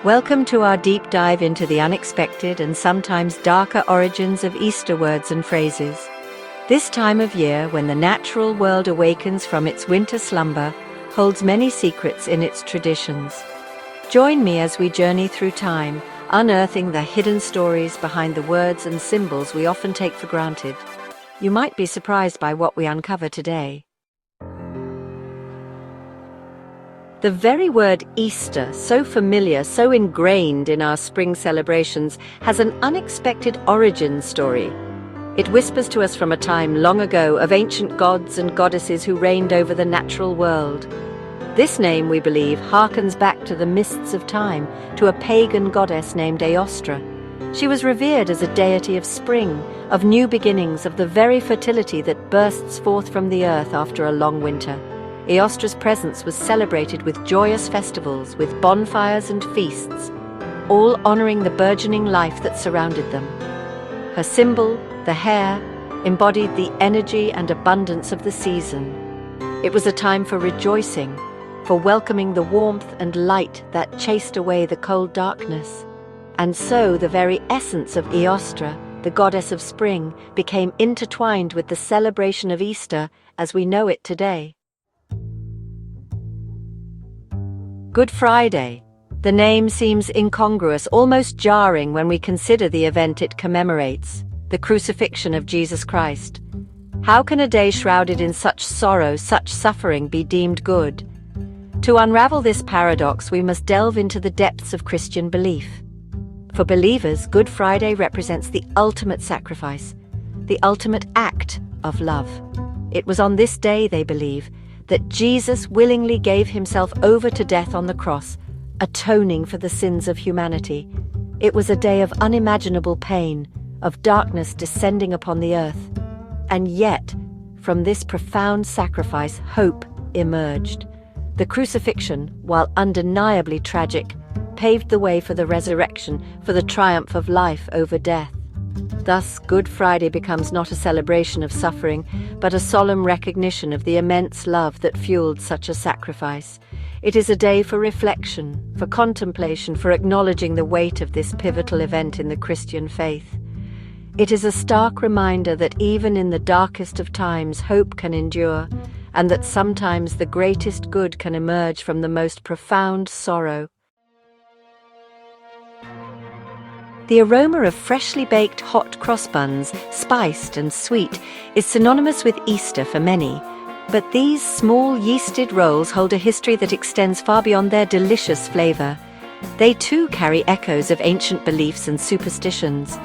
Welcome to our deep dive into the unexpected and sometimes darker origins of Easter words and phrases. This time of year, when the natural world awakens from its winter slumber, holds many secrets in its traditions. Join me as we journey through time, unearthing the hidden stories behind the words and symbols we often take for granted. You might be surprised by what we uncover today. The very word Easter, so familiar, so ingrained in our spring celebrations, has an unexpected origin story. It whispers to us from a time long ago of ancient gods and goddesses who reigned over the natural world. This name, we believe, harkens back to the mists of time, to a pagan goddess named Eostra. She was revered as a deity of spring, of new beginnings, of the very fertility that bursts forth from the earth after a long winter. Eostra's presence was celebrated with joyous festivals, with bonfires and feasts, all honoring the burgeoning life that surrounded them. Her symbol, the hare, embodied the energy and abundance of the season. It was a time for rejoicing, for welcoming the warmth and light that chased away the cold darkness. And so the very essence of Eostra, the goddess of spring, became intertwined with the celebration of Easter as we know it today. Good Friday. The name seems incongruous, almost jarring when we consider the event it commemorates, the crucifixion of Jesus Christ. How can a day shrouded in such sorrow, such suffering, be deemed good? To unravel this paradox, we must delve into the depths of Christian belief. For believers, Good Friday represents the ultimate sacrifice, the ultimate act of love. It was on this day, they believe, that Jesus willingly gave himself over to death on the cross, atoning for the sins of humanity. It was a day of unimaginable pain, of darkness descending upon the earth. And yet, from this profound sacrifice, hope emerged. The crucifixion, while undeniably tragic, paved the way for the resurrection, for the triumph of life over death. Thus, Good Friday becomes not a celebration of suffering, but a solemn recognition of the immense love that fueled such a sacrifice. It is a day for reflection, for contemplation, for acknowledging the weight of this pivotal event in the Christian faith. It is a stark reminder that even in the darkest of times, hope can endure, and that sometimes the greatest good can emerge from the most profound sorrow. The aroma of freshly baked hot cross buns, spiced and sweet, is synonymous with Easter for many. But these small yeasted rolls hold a history that extends far beyond their delicious flavor. They too carry echoes of ancient beliefs and superstitions.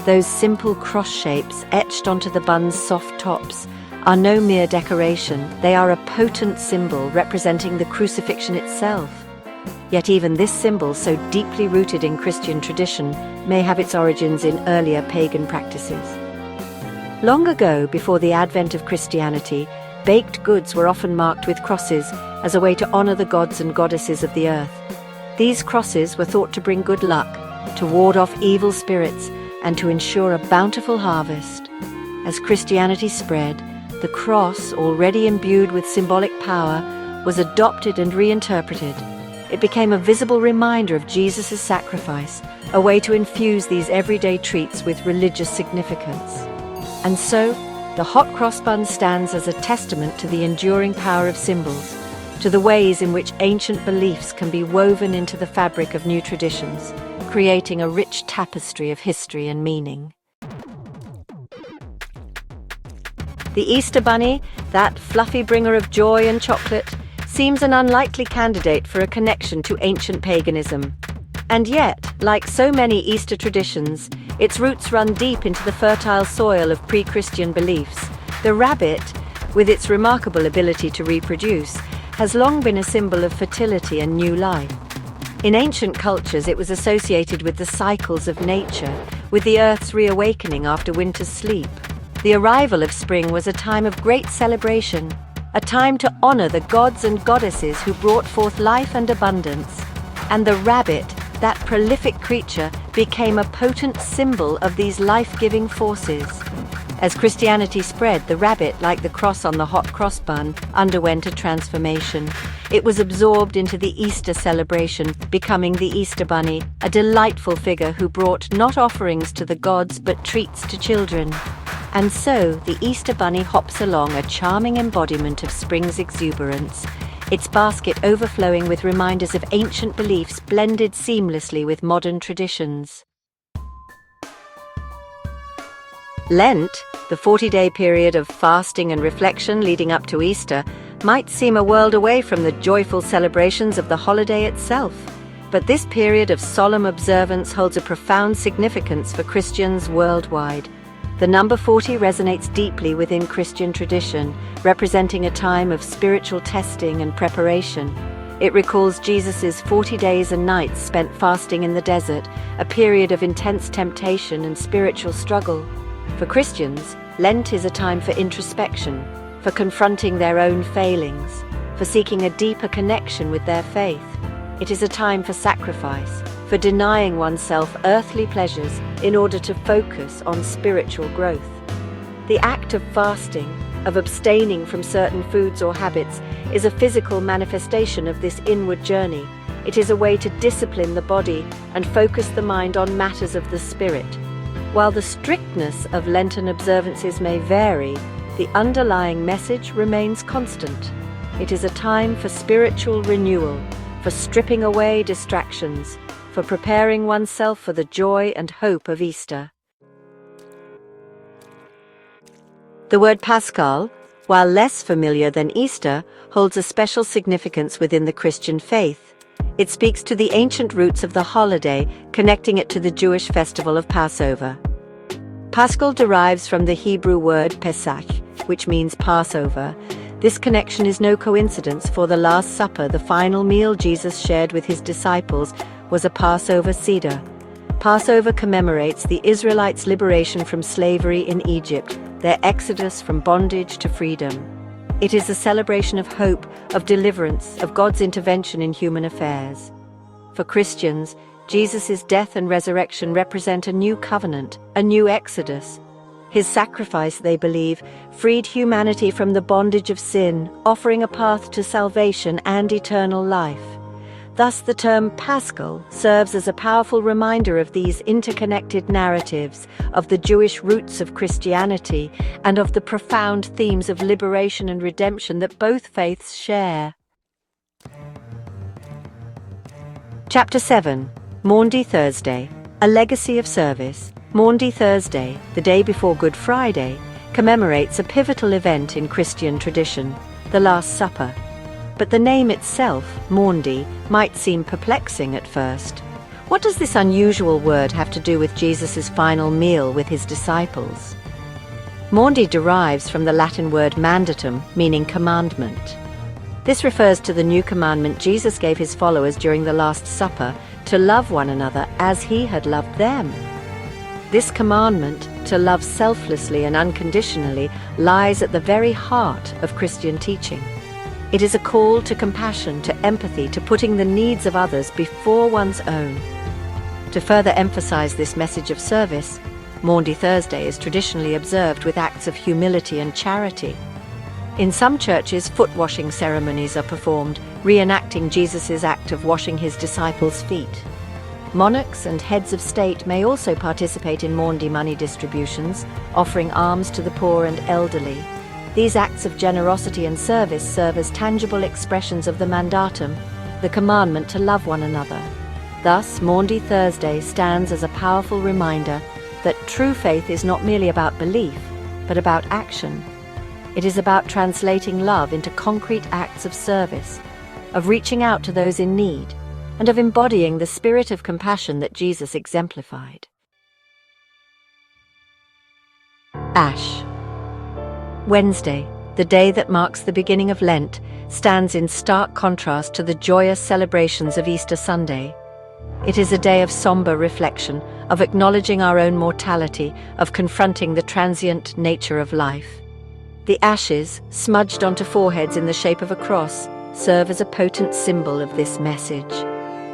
Those simple cross shapes etched onto the bun's soft tops are no mere decoration. They are a potent symbol representing the crucifixion itself. Yet even this symbol, so deeply rooted in Christian tradition, may have its origins in earlier pagan practices. Long ago, before the advent of Christianity, baked goods were often marked with crosses as a way to honor the gods and goddesses of the earth. These crosses were thought to bring good luck, to ward off evil spirits, and to ensure a bountiful harvest. As Christianity spread, the cross, already imbued with symbolic power, was adopted and reinterpreted. It became a visible reminder of Jesus' sacrifice, a way to infuse these everyday treats with religious significance. And so, the hot cross bun stands as a testament to the enduring power of symbols, to the ways in which ancient beliefs can be woven into the fabric of new traditions, creating a rich tapestry of history and meaning. The Easter Bunny, that fluffy bringer of joy and chocolate, seems an unlikely candidate for a connection to ancient paganism. And yet, like so many Easter traditions, its roots run deep into the fertile soil of pre-Christian beliefs. The rabbit, with its remarkable ability to reproduce, has long been a symbol of fertility and new life. In ancient cultures, it was associated with the cycles of nature, with the earth's reawakening after winter's sleep. The arrival of spring was a time of great celebration, a time to honor the gods and goddesses who brought forth life and abundance. And the rabbit, that prolific creature, became a potent symbol of these life-giving forces. As Christianity spread, the rabbit, like the cross on the hot cross bun, underwent a transformation. It was absorbed into the Easter celebration, becoming the Easter Bunny, a delightful figure who brought not offerings to the gods but treats to children. And so, the Easter Bunny hops along, a charming embodiment of spring's exuberance, its basket overflowing with reminders of ancient beliefs blended seamlessly with modern traditions. Lent, the 40-day period of fasting and reflection leading up to Easter, might seem a world away from the joyful celebrations of the holiday itself. But this period of solemn observance holds a profound significance for Christians worldwide. The number 40 resonates deeply within Christian tradition, representing a time of spiritual testing and preparation. It recalls Jesus' 40 days and nights spent fasting in the desert, a period of intense temptation and spiritual struggle. For Christians, Lent is a time for introspection, for confronting their own failings, for seeking a deeper connection with their faith. It is a time for sacrifice, for denying oneself earthly pleasures in order to focus on spiritual growth. The act of fasting, of abstaining from certain foods or habits, is a physical manifestation of this inward journey. It is a way to discipline the body and focus the mind on matters of the spirit. While the strictness of Lenten observances may vary, the underlying message remains constant. It is a time for spiritual renewal, for stripping away distractions, for preparing oneself for the joy and hope of Easter. The word Paschal, while less familiar than Easter, holds a special significance within the Christian faith. It speaks to the ancient roots of the holiday, connecting it to the Jewish festival of Passover. Paschal derives from the Hebrew word Pesach, which means Passover. This connection is no coincidence, for the Last Supper, the final meal Jesus shared with his disciples, was a Passover Seder. Passover commemorates the Israelites' liberation from slavery in Egypt, their exodus from bondage to freedom. It is a celebration of hope, of deliverance, of God's intervention in human affairs. For Christians, Jesus' death and resurrection represent a new covenant, a new exodus. His sacrifice, they believe, freed humanity from the bondage of sin, offering a path to salvation and eternal life. Thus, the term Paschal serves as a powerful reminder of these interconnected narratives, of the Jewish roots of Christianity, and of the profound themes of liberation and redemption that both faiths share. Chapter 7. Maundy Thursday, a legacy of service. Maundy Thursday, the day before Good Friday, commemorates a pivotal event in Christian tradition, the Last Supper. But the name itself, Maundy, might seem perplexing at first. What does this unusual word have to do with Jesus' final meal with his disciples? Maundy derives from the Latin word mandatum, meaning commandment. This refers to the new commandment Jesus gave his followers during the Last Supper, to love one another as he had loved them. This commandment, to love selflessly and unconditionally, lies at the very heart of Christian teaching. It is a call to compassion, to empathy, to putting the needs of others before one's own. To further emphasize this message of service, Maundy Thursday is traditionally observed with acts of humility and charity. In some churches, foot-washing ceremonies are performed, reenacting Jesus' act of washing his disciples' feet. Monarchs and heads of state may also participate in Maundy money distributions, offering alms to the poor and elderly. These acts of generosity and service serve as tangible expressions of the mandatum, the commandment to love one another. Thus, Maundy Thursday stands as a powerful reminder that true faith is not merely about belief, but about action. It is about translating love into concrete acts of service, of reaching out to those in need, and of embodying the spirit of compassion that Jesus exemplified. Ash Wednesday, the day that marks the beginning of Lent, stands in stark contrast to the joyous celebrations of Easter Sunday. It is a day of somber reflection, of acknowledging our own mortality, of confronting the transient nature of life. The ashes, smudged onto foreheads in the shape of a cross, serve as a potent symbol of this message.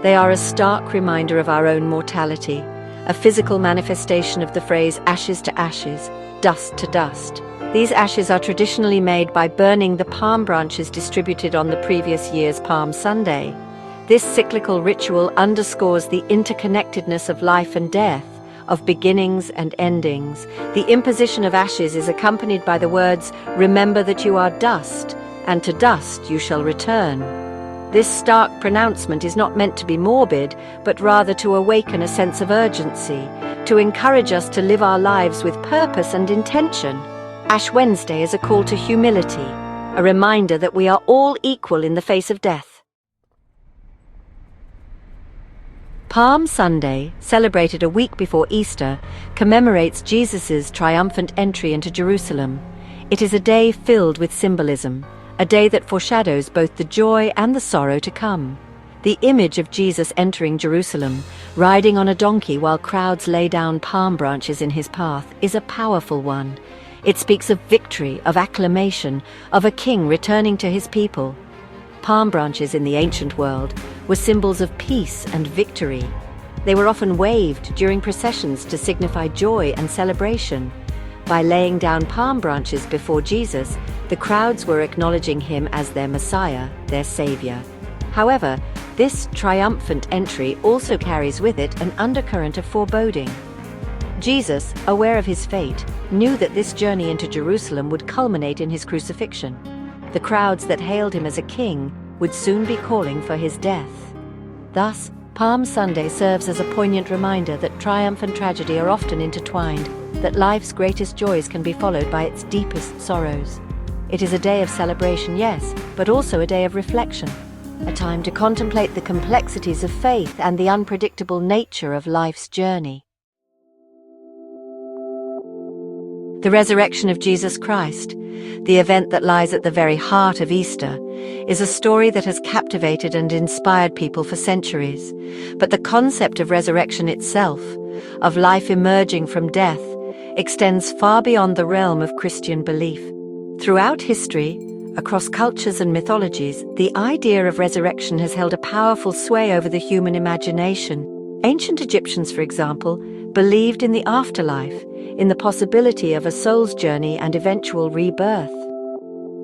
They are a stark reminder of our own mortality, a physical manifestation of the phrase ashes to ashes, dust to dust. These ashes are traditionally made by burning the palm branches distributed on the previous year's Palm Sunday. This cyclical ritual underscores the interconnectedness of life and death, of beginnings and endings. The imposition of ashes is accompanied by the words, "Remember that you are dust, and to dust you shall return." This stark pronouncement is not meant to be morbid, but rather to awaken a sense of urgency, to encourage us to live our lives with purpose and intention. Ash Wednesday is a call to humility, a reminder that we are all equal in the face of death. Palm Sunday, celebrated a week before Easter, commemorates Jesus' triumphant entry into Jerusalem. It is a day filled with symbolism, a day that foreshadows both the joy and the sorrow to come. The image of Jesus entering Jerusalem, riding on a donkey while crowds lay down palm branches in his path, is a powerful one. It speaks of victory, of acclamation, of a king returning to his people. Palm branches in the ancient world were symbols of peace and victory. They were often waved during processions to signify joy and celebration. By laying down palm branches before Jesus, the crowds were acknowledging him as their Messiah, their Savior. However, this triumphant entry also carries with it an undercurrent of foreboding. Jesus, aware of his fate, knew that this journey into Jerusalem would culminate in his crucifixion. The crowds that hailed him as a king would soon be calling for his death. Thus, Palm Sunday serves as a poignant reminder that triumph and tragedy are often intertwined, that life's greatest joys can be followed by its deepest sorrows. It is a day of celebration, yes, but also a day of reflection, a time to contemplate the complexities of faith and the unpredictable nature of life's journey. The resurrection of Jesus Christ, the event that lies at the very heart of Easter, is a story that has captivated and inspired people for centuries. But the concept of resurrection itself, of life emerging from death, extends far beyond the realm of Christian belief. Throughout history, across cultures and mythologies, the idea of resurrection has held a powerful sway over the human imagination. Ancient Egyptians, for example, believed in the afterlife, in the possibility of a soul's journey and eventual rebirth.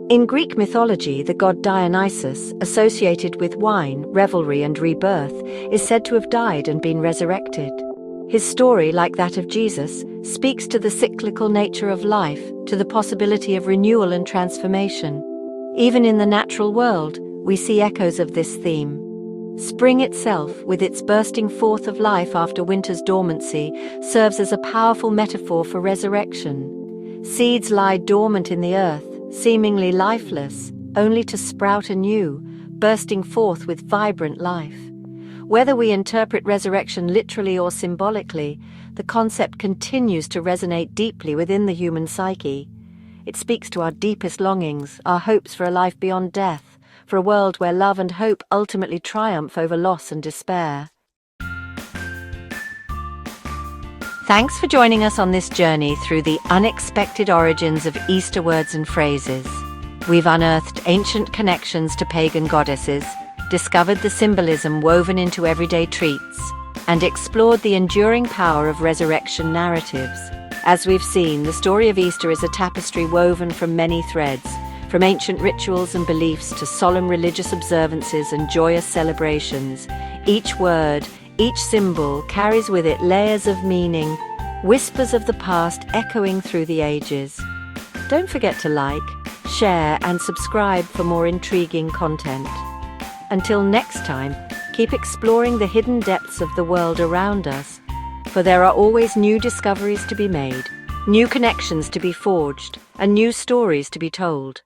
In Greek mythology, the god Dionysus, associated with wine, revelry, and rebirth, is said to have died and been resurrected. His story, like that of Jesus, speaks to the cyclical nature of life, to the possibility of renewal and transformation. Even in the natural world, we see echoes of this theme. Spring itself, with its bursting forth of life after winter's dormancy, serves as a powerful metaphor for resurrection. Seeds lie dormant in the earth, seemingly lifeless, only to sprout anew, bursting forth with vibrant life. Whether we interpret resurrection literally or symbolically, the concept continues to resonate deeply within the human psyche. It speaks to our deepest longings, our hopes for a life beyond death, for a world where love and hope ultimately triumph over loss and despair. Thanks for joining us on this journey through the unexpected origins of Easter words and phrases. We've unearthed ancient connections to pagan goddesses, discovered the symbolism woven into everyday treats, and explored the enduring power of resurrection narratives. As we've seen, the story of Easter is a tapestry woven from many threads, from ancient rituals and beliefs to solemn religious observances and joyous celebrations. Each word, each symbol carries with it layers of meaning, whispers of the past echoing through the ages. Don't forget to like, share, and subscribe for more intriguing content. Until next time, keep exploring the hidden depths of the world around us, for there are always new discoveries to be made, new connections to be forged, and new stories to be told.